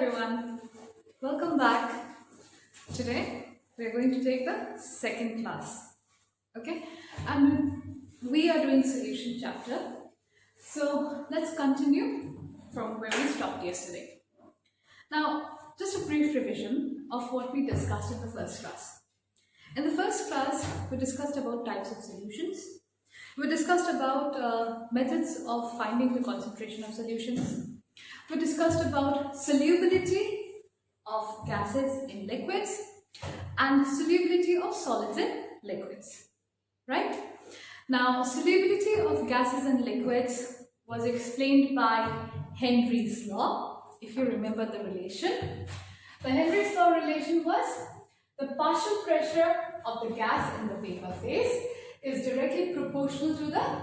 everyone, welcome back. Today we are going to take the second class, okay, and we are doing solution chapter. So let's continue from where we stopped yesterday. Now, just a brief revision of what we discussed in the first class. In the first class, we discussed about types of solutions. We discussed about methods of finding the concentration of solutions. We discussed about solubility of gases in liquids and solubility of solids in liquids, right? Now, solubility of gases in liquids was explained by Henry's law, if you remember the relation. The Henry's law relation was the partial pressure of the gas in the vapor phase is directly proportional to the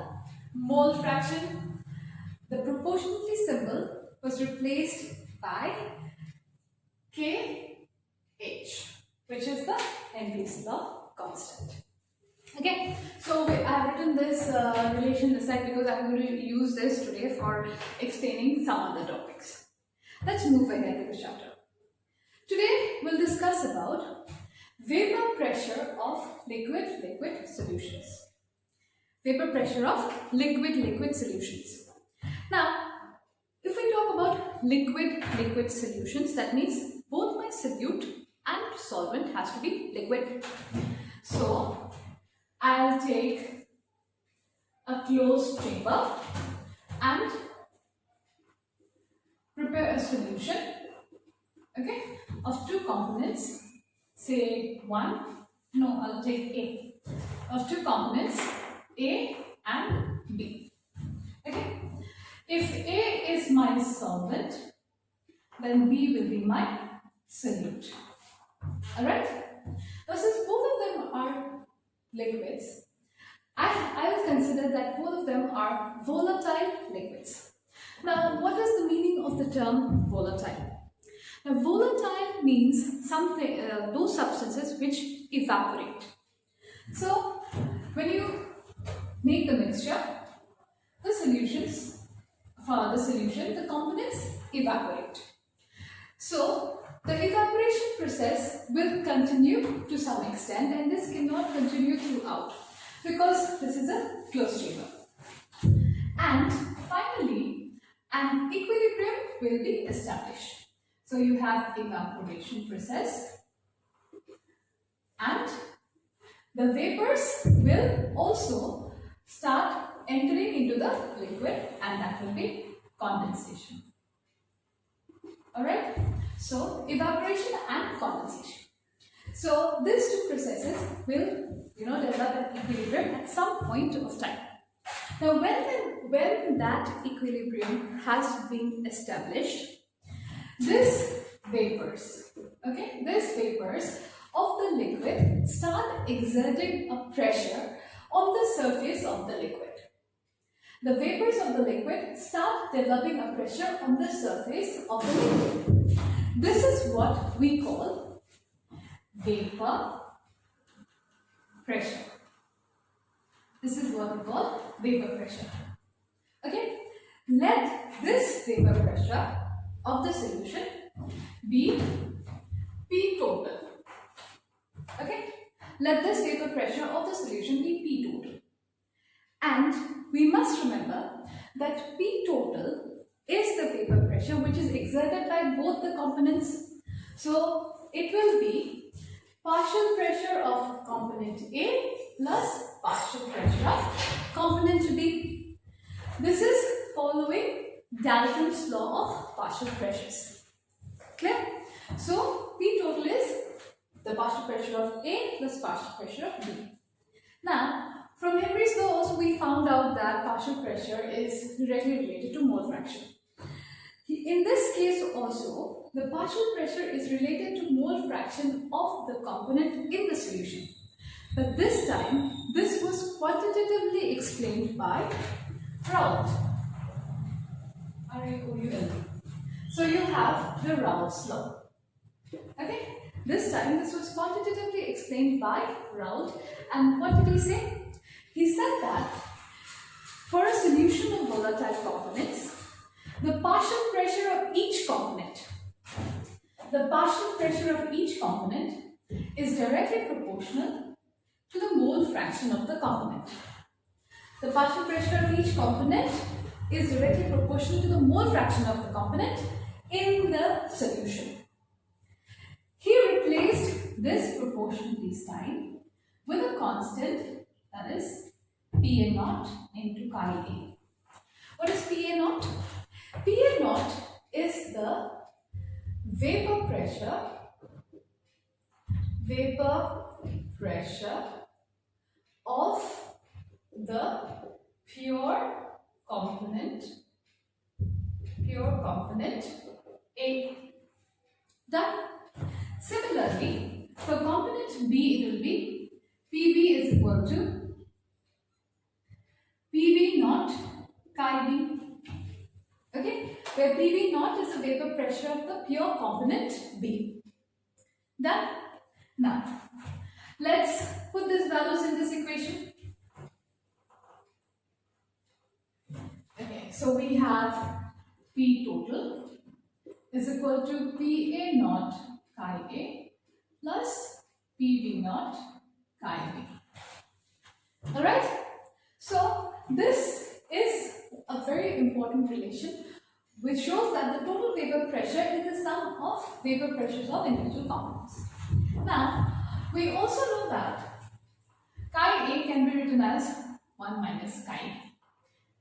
mole fraction. The proportionality symbol was replaced by KH, which is the Henry's law constant. Okay, so I have written this relation this side because I'm going to use this today for explaining some other topics. Let's move ahead with the chapter. Today we'll discuss about vapor pressure of liquid solutions. Vapor pressure of liquid solutions. Now, if we talk about liquid solutions, that means both my solute and solvent has to be liquid. So, I'll take a closed chamber and prepare a solution, okay, of two components, say I'll take A, of two components, A and B, okay. If A is my solvent, then B will be my solute. Alright? Now, since both of them are liquids, I will consider that both of them are volatile liquids. Now, what is the meaning of the term volatile? Now, volatile means something, those substances which evaporate. So, when you make the mixture, the solutions, for the solution, the components evaporate. So, the evaporation process will continue to some extent, and this cannot continue throughout because this is a closed chamber. And finally, an equilibrium will be established. So, you have evaporation process and the vapors will also start entering into the liquid, and that will be condensation. Alright, so evaporation and condensation. So these two processes will develop an equilibrium at some point of time. Now when that equilibrium has been established, these vapors of the liquid start exerting a pressure on the surface of the liquid. The vapors of the liquid start developing a pressure on the surface of the liquid. This is what we call vapor pressure. This is what we call vapor pressure. Okay? Let this vapor pressure of the solution be P total. Okay? Let this vapor pressure of the solution be P total. And we must remember that P total is the vapor pressure which is exerted by both the components. So it will be partial pressure of component A plus partial pressure of component B. This is following Dalton's law of partial pressures. Clear? So P total is the partial pressure of A plus partial pressure of B. Now, from Henry's law also we found out that partial pressure is directly related to mole fraction. In this case also, the partial pressure is related to mole fraction of the component in the solution. But this time, this was quantitatively explained by Raoult. R-A-O-U-L-T. So you have the Raoult's law. Okay? This time, this was quantitatively explained by Raoult. And what did he say? He said that for a solution of volatile components, the partial pressure of each component the partial pressure of each component is directly proportional to the mole fraction of the component. The partial pressure of each component is directly proportional to the mole fraction of the component in the solution. He replaced this proportionality sign with a constant, that is Pa naught into chi A. What is Pa naught? Pa naught is the vapor pressure of the pure component A. Done. Similarly, for component B, it will be Pb is equal to Pb naught chi B. Okay, where Pb naught is the vapor pressure of the pure component B. Done. Now, let's put these values in this equation. Okay, so we have P total is equal to Pa naught chi A plus Pb naught chi B. Alright, so this is a very important relation which shows that the total vapor pressure is the sum of vapor pressures of individual components. Now, we also know that chi A can be written as 1 minus chi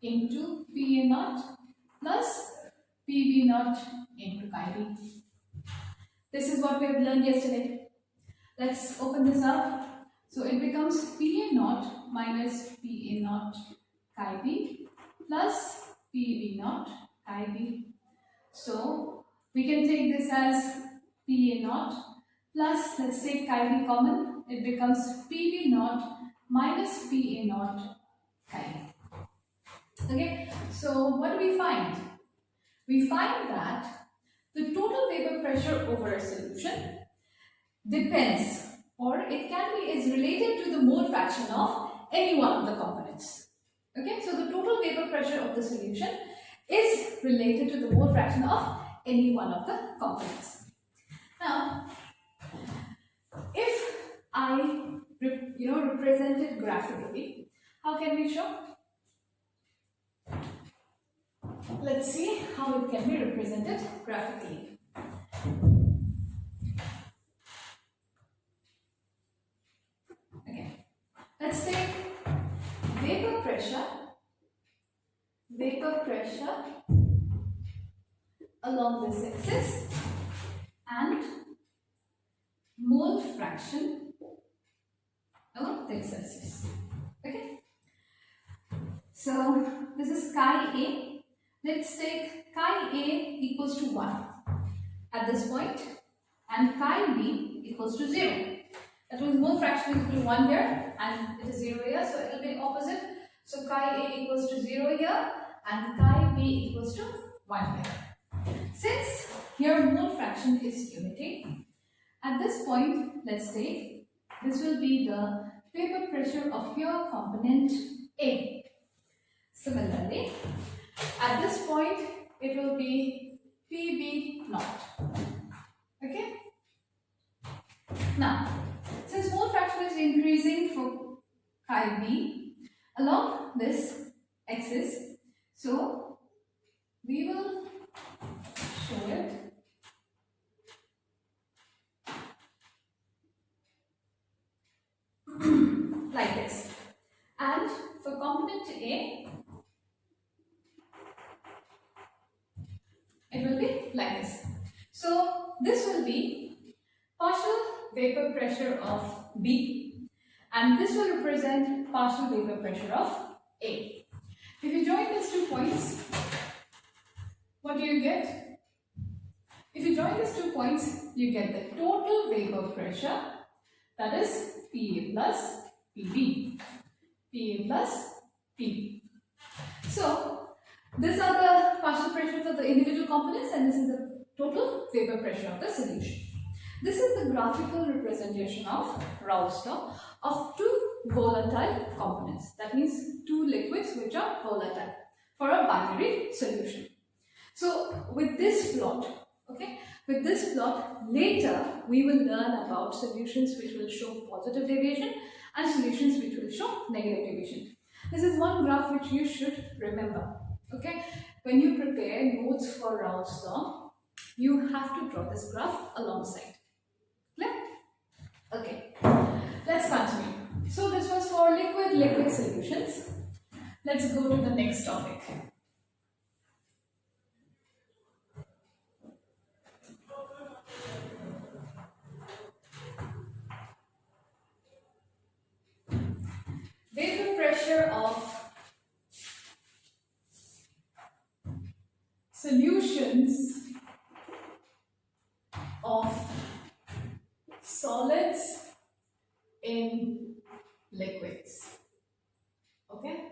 into Pa naught plus Pb naught into chi B. This is what we have learned yesterday. Let's open this up. So it becomes Pa naught minus Pa naught chi B plus Pb naught chi B. So we can take this as Pa naught plus, let's take chi B common, it becomes Pb naught minus Pa naught chi B. Okay, so what do we find? We find that the total vapor pressure over a solution depends, or it can be, is related to the mole fraction of any one of the components. Okay, so the total vapor pressure of the solution is related to the mole fraction of any one of the components. Now, if I represent it graphically, how can we show? Let's see how it can be represented graphically. Okay, let's take vapor pressure along this axis and mole fraction along this axis. Okay, so this is chi A. Let's take chi A equals to 1 at this point and chi B equals to 0. That means mole fraction is equal to 1 here and it is 0 here, so it will be opposite. So chi A equals to 0 here and chi B equals to 1 here. Since here mole fraction is unity, at this point, let's take, this will be the vapor pressure of pure component A. Similarly, at this point, it will be Pb naught. Okay? Now, since mole fraction is increasing for chi B along this axis, so we will show it like this. And for component A, it will be like this. So this will be partial vapor pressure of B and this will represent partial vapor pressure of A. If you join these 2 points, what do you get? If you join these 2 points, you get the total vapor pressure, that is Pa plus Pb. Pa plus Pb. So these are the partial pressures of the individual components and this is the total vapor pressure of the solution. This is the graphical representation of Raoult's law of 2 volatile components. That means 2 liquids which are volatile for a binary solution. So with this plot, okay, With this plot, later we will learn about solutions which will show positive deviation and solutions which will show negative deviation. This is one graph which you should remember. Okay, when you prepare notes for Rao's law, you have to draw this graph alongside. Clear? Okay, let's continue. So this was for liquid solutions. Let's go to the next topic. Vapor pressure of solutions of solids in liquids. Okay?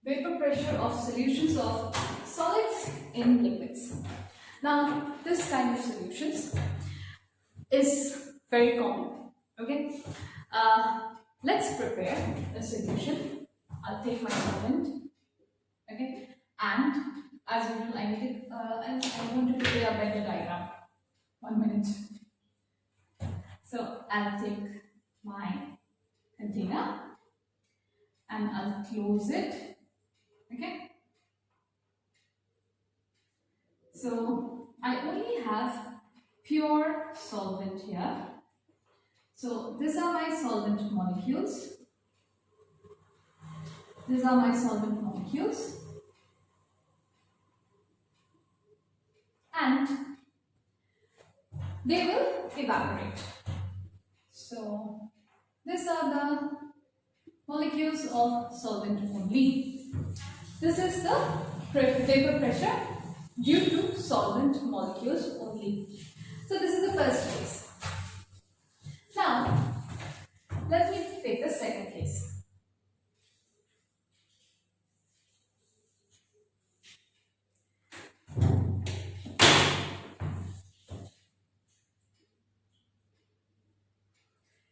Vapor pressure of solutions of solids in liquids. Now, this kind of solutions is very common. Okay? Let's prepare a solution. I'll take my solvent. Okay? And as usual, I want to prepare a better diagram. 1 minute. So I'll take my container and I'll close it. Okay. So I only have pure solvent here. So these are my solvent molecules. These are my solvent molecules. And they will evaporate. So these are the molecules of solvent only. This is the vapor pressure due to solvent molecules only. So this is the first case. Now, let me take the second case.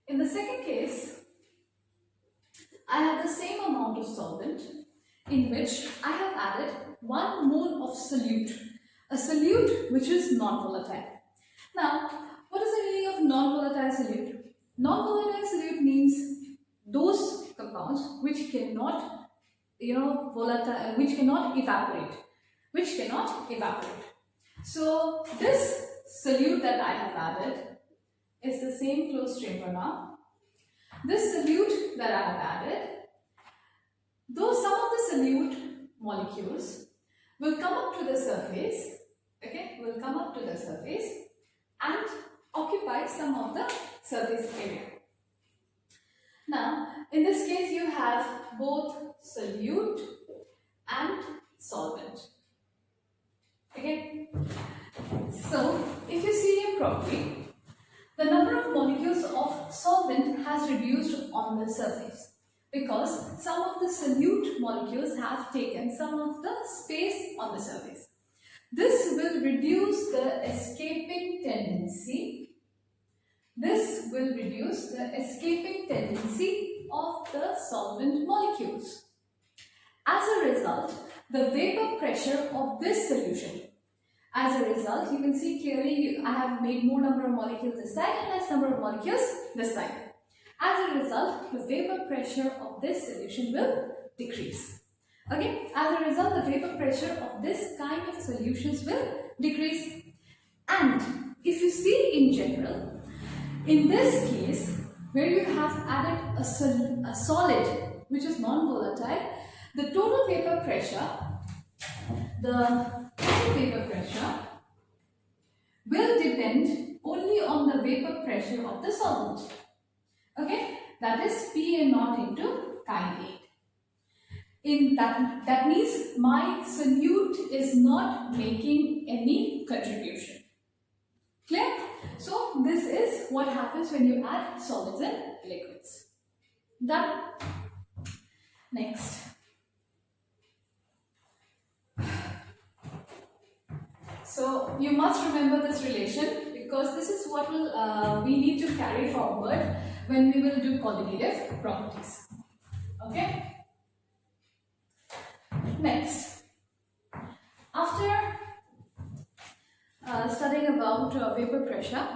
In the second case, I have the same amount of solvent in which I have added 1 mole of solute, a solute which is non-volatile. Now, what is the meaning of non-volatile solute? Non-volatile solute means those compounds which cannot, which cannot evaporate. So this solute that I have added is the same closed chamber now. This solute that I have added, though some of the solute molecules will come up to the surface, and occupy some of the surface area. Now, in this case, you have both solute and solvent. Okay. So, if you see it properly, the number of molecules of solvent has reduced on the surface because some of the solute molecules have taken some of the space on the surface. This will reduce the escaping tendency. This will reduce the escaping tendency of the solvent molecules. As a result, the vapor pressure of this solution, as a result, you can see clearly I have made more number of molecules this side and less number of molecules this side. As a result, the vapor pressure of this solution will decrease. Okay, as a result, the vapor pressure of this kind of solutions will decrease. And if you see in general, in this case, where you have added a solid which is non-volatile, the total vapor pressure will depend only on the vapor pressure of the solvent. Okay, that is PA0 into chi 8. That means my solute is not making any contribution. Clear? So this is what happens when you add solids and liquids. Done? Next. So you must remember this relation because this is what we need to carry forward when we will do colligative properties. Okay? Next. After studying about vapor pressure,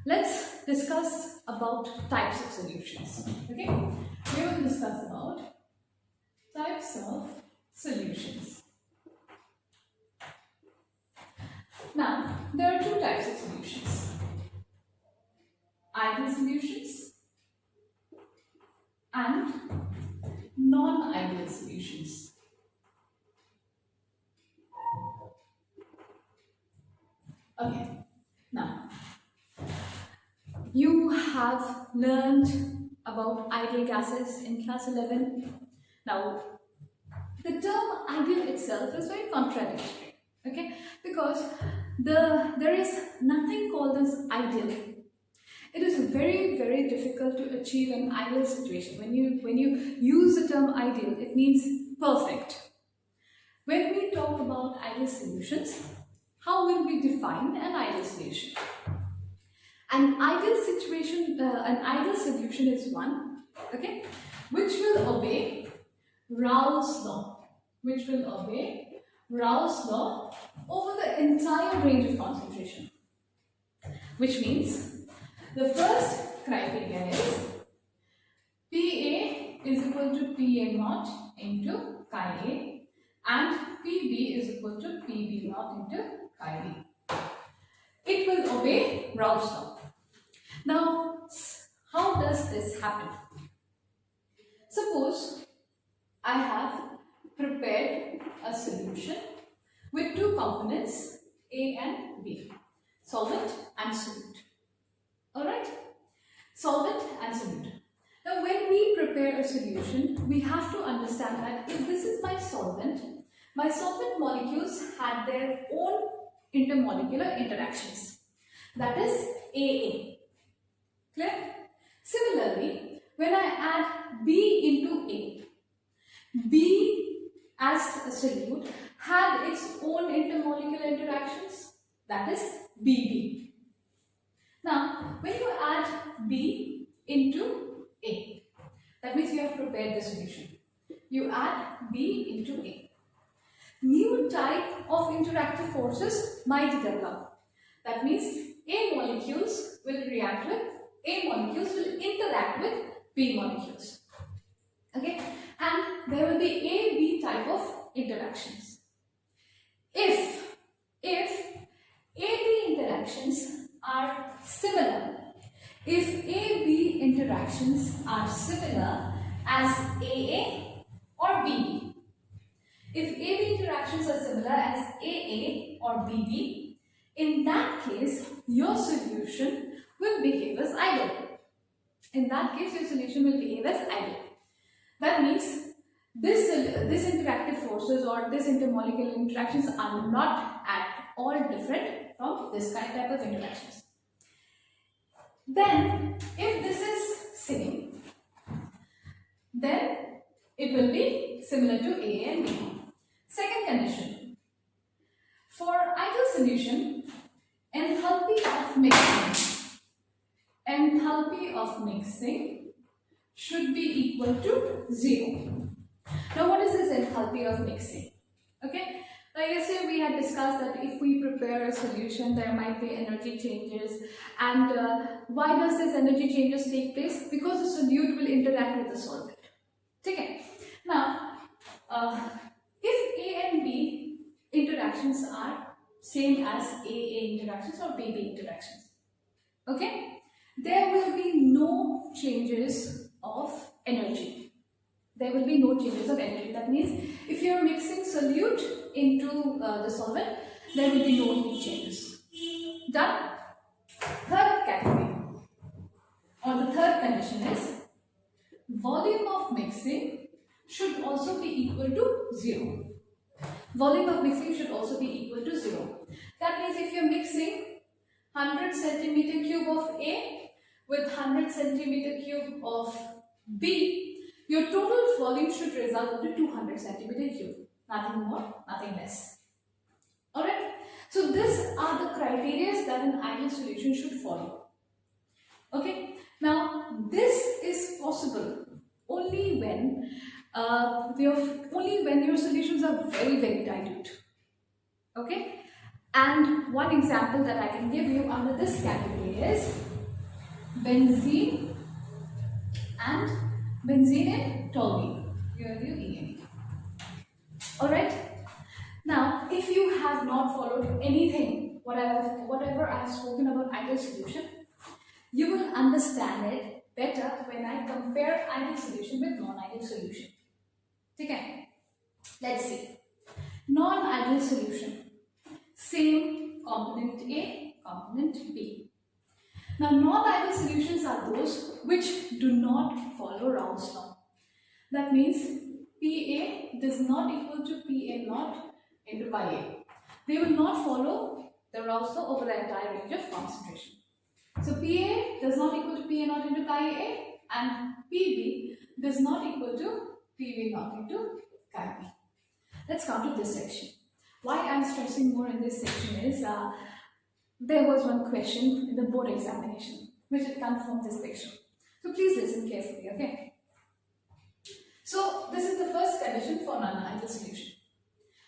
let's discuss about types of solutions. Okay, we will discuss about types of solutions. Now, there are two types of solutions: ideal solutions and non-ideal solutions. Okay, now you have learned about ideal gases in class 11. Now, the term ideal itself is very contradictory, okay, because there is nothing called as ideal. It is very difficult to achieve an ideal situation. When you use the term ideal, it means perfect. When we talk about ideal solutions, how will we define an ideal solution? An ideal solution is one, okay, which will obey Raoult's law, over the entire range of concentration. Which means the first criterion is Pa is equal to Pa naught into chi A and Pb is equal to Pb naught into chi B. It will obey Raoult's law. Now, how does this happen? Suppose I have prepared a solution with two components A and B, solvent and solute. Alright? Solvent and solute. Now, when we prepare a solution, we have to understand that if this is my solvent molecules had their own intermolecular interactions. That is AA. Clear? Similarly, when I add B into A, B as a solute had its own intermolecular interactions, that is BB. Now, when you add B into A, that means you have prepared the solution. You add B into A. New type of interactive forces might develop. That means A molecules will interact with B molecules. Okay, and there will be A-B type of interactions. If A-B interactions are similar, as AA or BB, if AB interactions are similar as AA or BB, in that case your solution will behave as ideal. That means this interactive forces or this intermolecular interactions are not at all different from this type of interactions. Then, if this is same, then it will be similar to A and B. Second condition, for ideal solution, enthalpy of mixing should be equal to 0. Now, what is this enthalpy of mixing? Okay, like yesterday we had discussed that if we prepare a solution, there might be energy changes. And why does this energy changes take place? Because the solute will interact with the solvent. Okay. Now, if A and B interactions are same as AA interactions or BB interactions, okay, there will be no changes of energy. That means if you are mixing solute into the solvent, there will be no heat changes. Done. Third category, or the third condition is volume of mixing should also be equal to 0. Volume of mixing should also be equal to 0. That means if you are mixing 100 centimeter cube of A with 100 centimeter cube of B, your total volume should result into 200 centimeter cube. Nothing more, nothing less. Alright? So these are the criteria that an ideal solution should follow. Okay? Now, this is possible only when your solutions are very dilute. Okay? And one example that I can give you under this category is benzene and benzene and toluene, ULUENE. Alright? Now, if you have not followed anything, whatever I have spoken about ideal solution, you will understand it better when I compare ideal solution with non-ideal solution. Okay? Let's see. Non-ideal solution. Same component A, component B. Now, non-ideal solutions are those which do not follow Raoult's law. That means PA does not equal to PA naught into pi A. They will not follow the Raoult's law over the entire range of concentration. So PA does not equal to PA naught into chi A, and PB does not equal to PB naught into chi B. Let's come to this section. Why I am stressing more in this section is there was one question in the board examination which had come from this section. So please listen carefully, okay? So this is the first condition for non-ideal solution.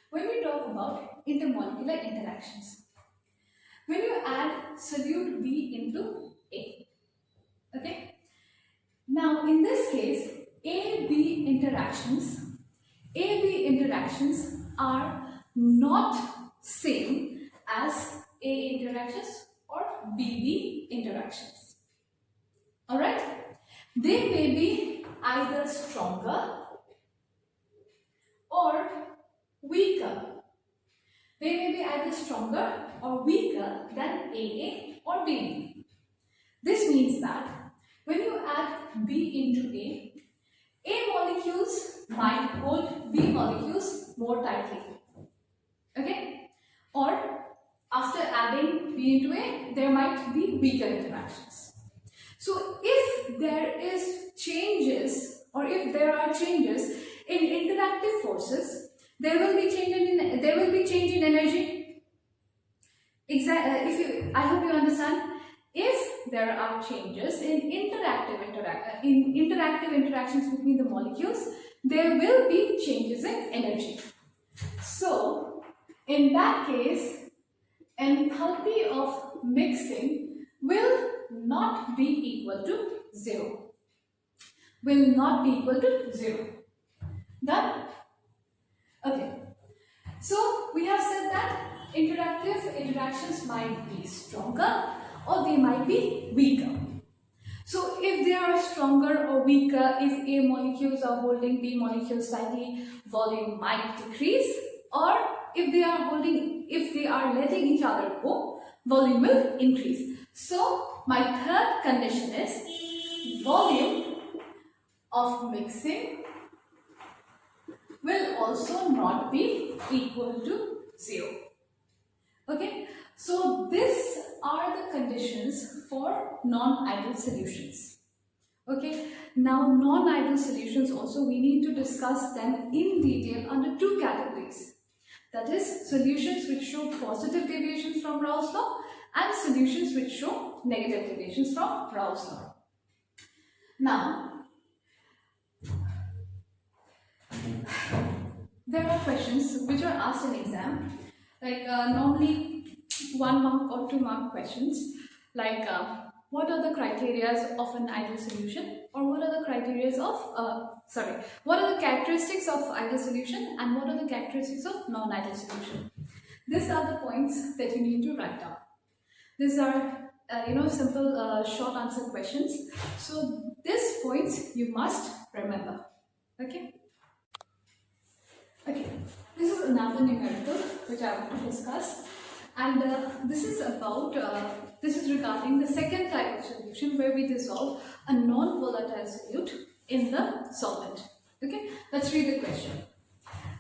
When we talk about intermolecular interactions, when you add solute B into A, okay? Now in this case, AB interactions are not same as A interactions or BB interactions. Alright? They may be either stronger or weaker. They may be either stronger or weaker than AA or BB. This means that when you add B into A molecules might hold B molecules more tightly. Okay? Or after adding B into A, there might be weaker interactions. So if there is changes, or if there are changes in interactive forces, there will be change in energy. I hope you understand. If there are changes in interactive interactions between the molecules, there will be changes in energy. So in that case, enthalpy of mixing will not be equal to 0. Will not be equal to 0. Done? Okay. So we have said that interactive interactions might be stronger or they might be weaker. So if they are stronger or weaker, if A molecules are holding B molecules tightly, volume might decrease, or if they are letting each other go, volume will increase. So my third condition is volume of mixing will also not be equal to 0. Okay, so these are the conditions for non-ideal solutions. Okay, now non-ideal solutions also we need to discuss them in detail under two categories. That is solutions which show positive deviations from Raoult's law and solutions which show negative deviations from Raoult's law. Now, there are questions which are asked in exam, like normally 1 mark or 2 mark questions, like what are the criteria of an ideal solution, or what are the criteria of what are the characteristics of ideal solution and what are the characteristics of non-ideal solution. These are the points that you need to write down. These are simple short answer questions, so these points you must remember. Okay, this is another numerical which I want to discuss, and this is regarding the second type of solution where we dissolve a non-volatile solute in the solvent. Okay, let's read the question.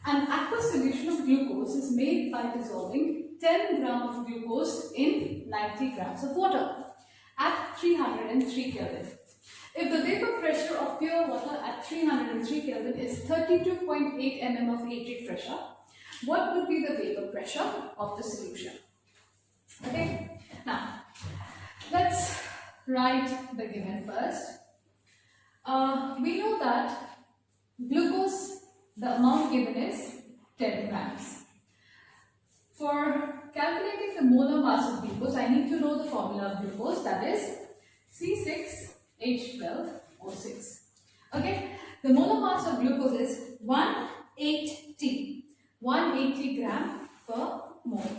An aqueous solution of glucose is made by dissolving 10 grams of glucose in 90 grams of water at 303 Kelvin. If the vapor pressure of pure water at 303 Kelvin is 32.8 mm of atric pressure, what would be the vapor pressure of the solution? Okay, now let's write the given first. We know that glucose, the amount given is 10 grams. For calculating the molar mass of glucose, I need to know the formula of glucose, that is C6H12O6. Okay, the molar mass of glucose is 180, 180 gram per mole.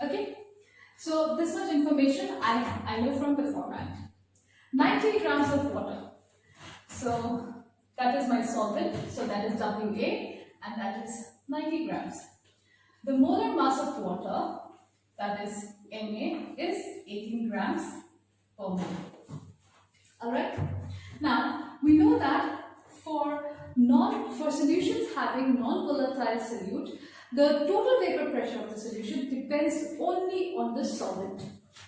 Okay, so this much information I know from the format. 90 grams of water. So that is my solvent, so that is WA, and that is 90 grams. The molar mass of water, that is Na, is 18 grams per mole. Alright. Now we know that for solutions having non-volatile solute, the total vapor pressure of the solution depends only on the solvent.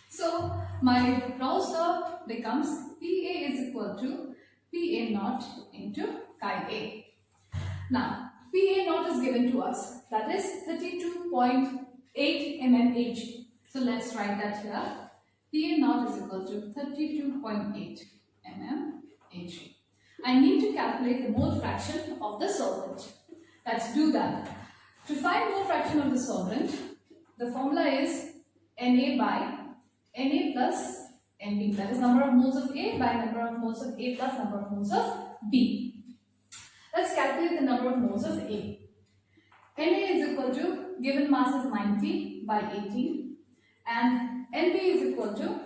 So my Raoult's law becomes Pa is equal to Pa naught into chi A. Now Pa naught is given to us, that is 32.8 mmHg. So let's write that here. Pa naught is equal to 32.8 mmHg. I need to calculate the mole fraction of the solvent. Let's do that. To find mole fraction of the solvent, the formula is Na by Na plus Nb. That is number of moles of A by number of moles of A plus number of moles of B. Let's calculate the number of moles of A. Na is equal to, given mass is 90 by 18, and Nb is equal to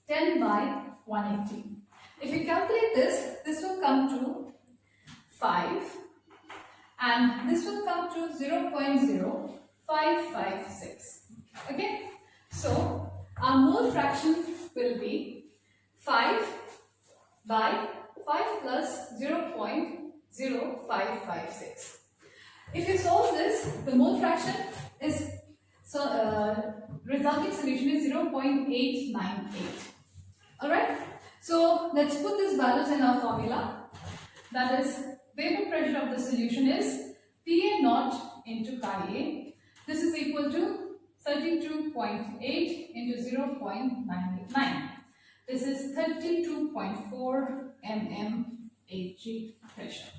10 by 180. If you calculate this will come to 5, and this will come to 0.0556. Okay, so our mole fraction will be 5 by 5 plus 0.0556. If you solve this, the mole fraction is, resulting solution is 0.898. Alright, so let's put these values in our formula. That is, vapor pressure of the solution is Pa naught into chi A. This is equal to 32.8 into 0.989. This is 32.4 mmHg pressure.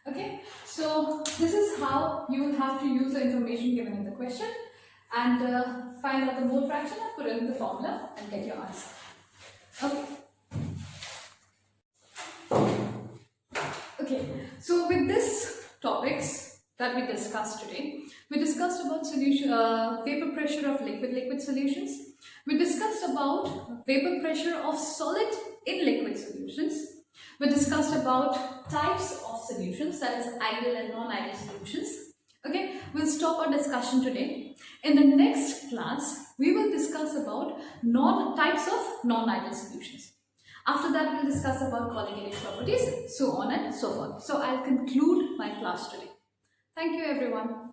Okay, so this is how you will have to use the information given in the question and find out the mole fraction and put it in the formula and get your answer. Okay. Okay, so with this topics that we discussed today, we discussed about vapor pressure of liquid solutions. We discussed about vapor pressure of solid in liquid solutions. We discussed about types of solutions, that is ideal and non-ideal solutions. Okay, we'll stop our discussion today. In the next class, we will discuss about types of non-ideal solutions. After that, we'll discuss about colligated properties, so on and so forth. So I'll conclude my class today. Thank you, everyone.